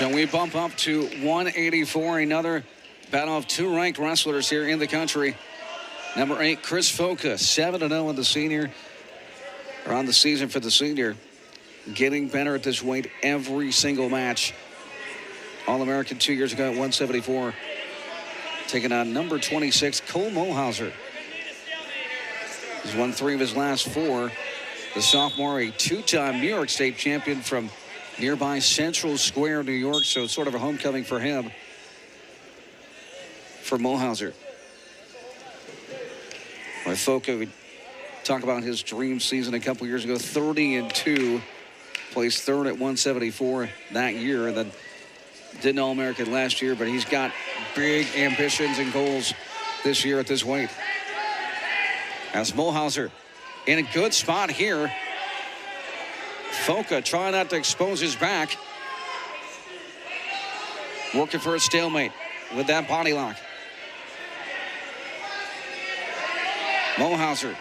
So we bump up to 184, another battle of two ranked wrestlers here in the country. Number 8, Chris Foca, 7-0 in the senior, or on the season for the senior. Getting better at this weight every single match. All-American 2 years ago at 174. Taking on number 26, Kole Mulhauser. He's won 3 of his last 4. The sophomore, a 2-time New York State champion from nearby Central Square, New York. So it's sort of a homecoming for him, for Mulhauser. Well, Foca, we talk about his dream season a couple years ago, 30-2. Placed third at 174 that year, and then did an All-American last year, but he's got big ambitions and goals this year at this weight. As Mulhauser in a good spot here. Foca trying not to expose his back. Working for a stalemate with that body lock. Mulhauser.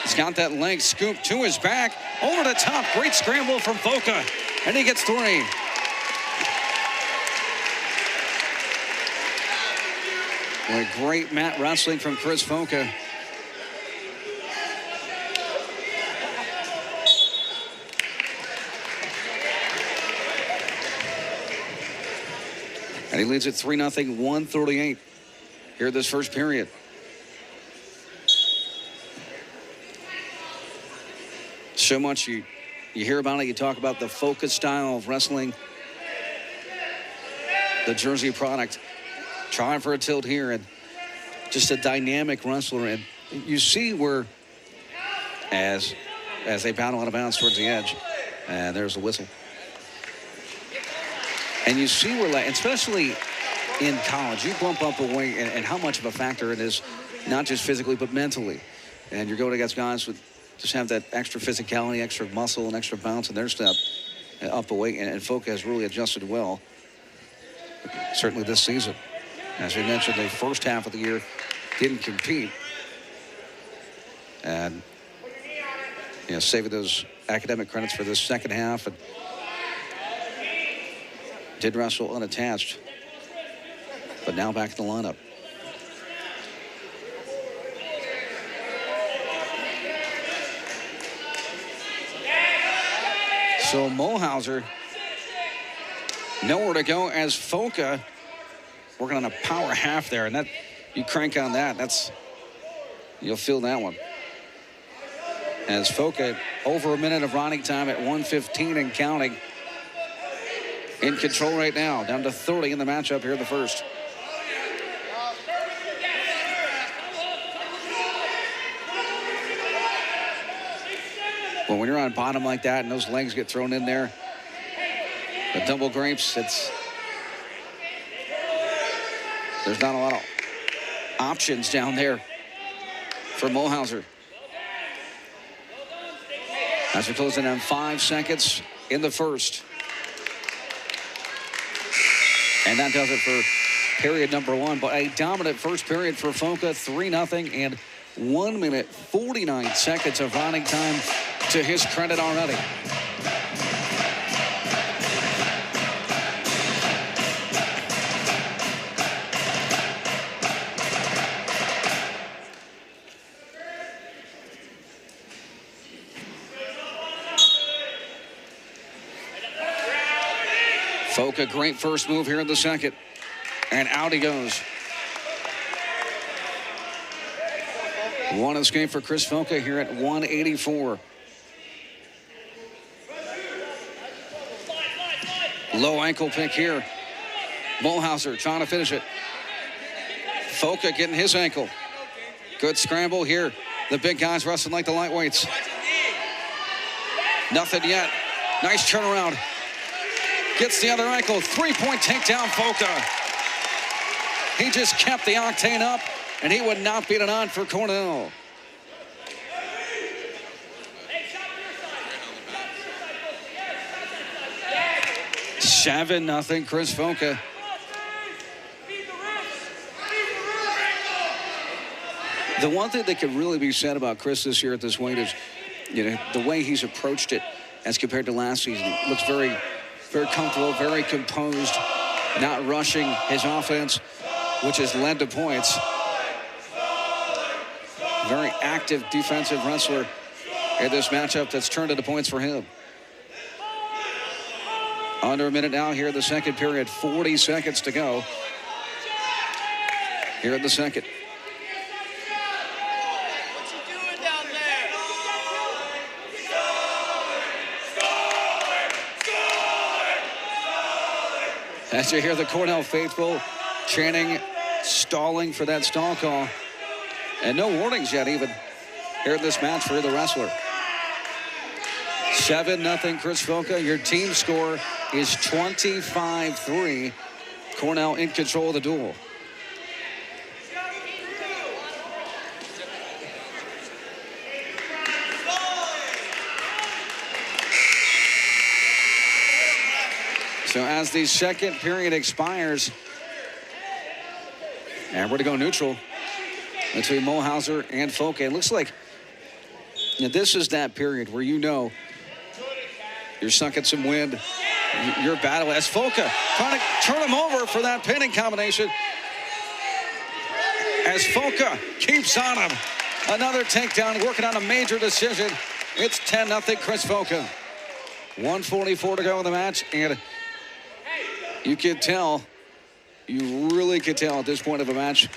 He's got that leg scoop to his back. Over the top. Great scramble from Foca. And he gets 3. Boy, great mat wrestling from Chris Foca. And he leads at 3-0, 138 here this first period. So much you hear about it, you talk about the Foca style of wrestling, the Jersey product, trying for a tilt here, and just a dynamic wrestler. And you see where, as they battle out of bounds towards the edge, and there's a whistle. And you see where, especially in college, you bump up a weight and how much of a factor it is, not just physically, but mentally. And you're going against guys with just have that extra physicality, extra muscle, and extra bounce in their step up a weight. And Foca has really adjusted well, certainly this season. As we mentioned, the first half of the year didn't compete. And, saving those academic credits for this second half. And did wrestle unattached, but now back in the lineup. So Mulhauser, nowhere to go as Foca working on a power half there, and that you crank on that, you'll feel that one. As Foca over a minute of riding time at 1:15 and counting. In control right now, down to 30 in the matchup here in the first. Well, when you're on bottom like that and those legs get thrown in there, the double grapes, there's not a lot of options down there for Mulhauser. As we close in on 5 seconds in the first. And that does it for period number 1. But a dominant first period for Foca, 3-0, and 1 minute 49 seconds of riding time to his credit already. Foca, great first move here in the second. And out he goes. One escape for Chris Foca here at 184. Low ankle pick here. Mulhauser trying to finish it. Foca getting his ankle. Good scramble here. The big guys wrestling like the lightweights. Nothing yet. Nice turnaround. Gets the other ankle. 3-point takedown, Foca. He just kept the octane up, and he would not beat it on for Cornell. Seven nothing, Chris Foca. The one thing that could really be said about Chris this year at this weight is, the way he's approached it as compared to last season. Looks very very comfortable, very composed, not rushing his offense, which has led to points. Very active defensive wrestler in this matchup that's turned into points for him. Under a minute now here in the second period. 40 seconds to go here in the second. What you doing down there? As you hear the Cornell faithful chanting, stalling for that stall call. And no warnings yet even here in this match for the wrestler. 7-0 Chris Foca. Your team score is 25-3. Cornell in control of the duel. So as the second period expires, and we're going to go neutral between Mulhauser and Foca. It looks like this is that period where you're sucking some wind. You're battling as Foca trying to turn him over for that pinning combination. As Foca keeps on him. Another takedown, working on a major decision. It's 10-0 Chris Foca. 1:44 to go in the match, and you really can tell at this point of a match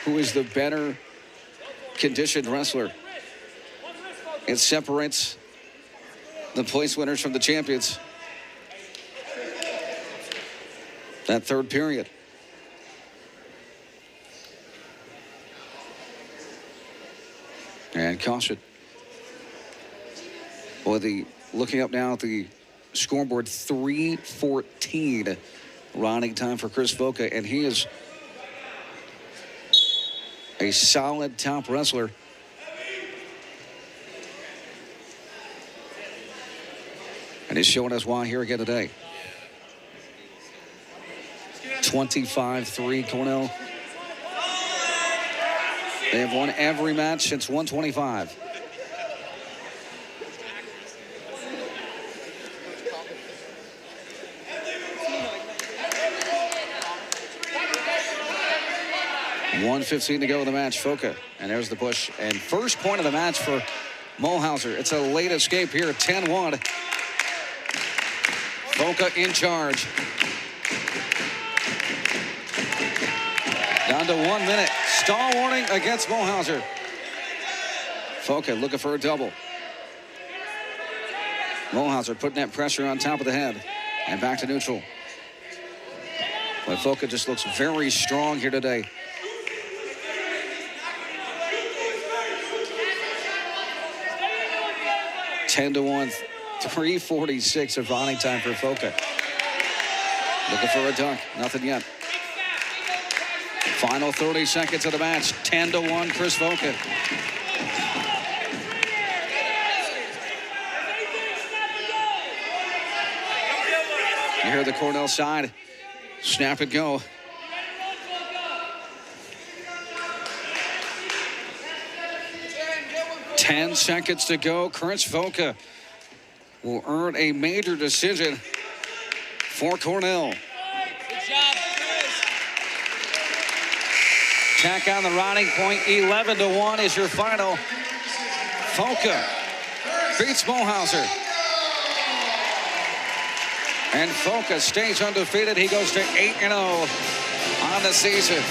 who is the better conditioned wrestler. It separates the place winners from the champions. That third period. And caution. Boy, looking up now at the scoreboard, 3:14 running time for Chris Foca, and he is a solid top wrestler. And he's showing us why here again today. 25-3 Cornell. They have won every match since 125. $1:15 to go in the match. Foca, and there's the push. And first point of the match for Mulhauser. It's a late escape here, 10-1. Foca in charge. Down to 1 minute. Stall warning against Mulhauser. Foca looking for a double. Mulhauser putting that pressure on top of the head. And back to neutral. But Foca just looks very strong here today. $10 to 1, 3:46 of running time for Foca. Looking for a dunk, nothing yet. Final 30 seconds of the match, 10 to 1, Chris Foca. You hear the Cornell side, snap and go. Ten seconds to go. Chris Foca will earn a major decision for Cornell. Good job, Chris. Tack on the riding point. 11 to 1 is your final. Foca beats Mulhauser. And Foca stays undefeated. He goes to 8-0 on the season.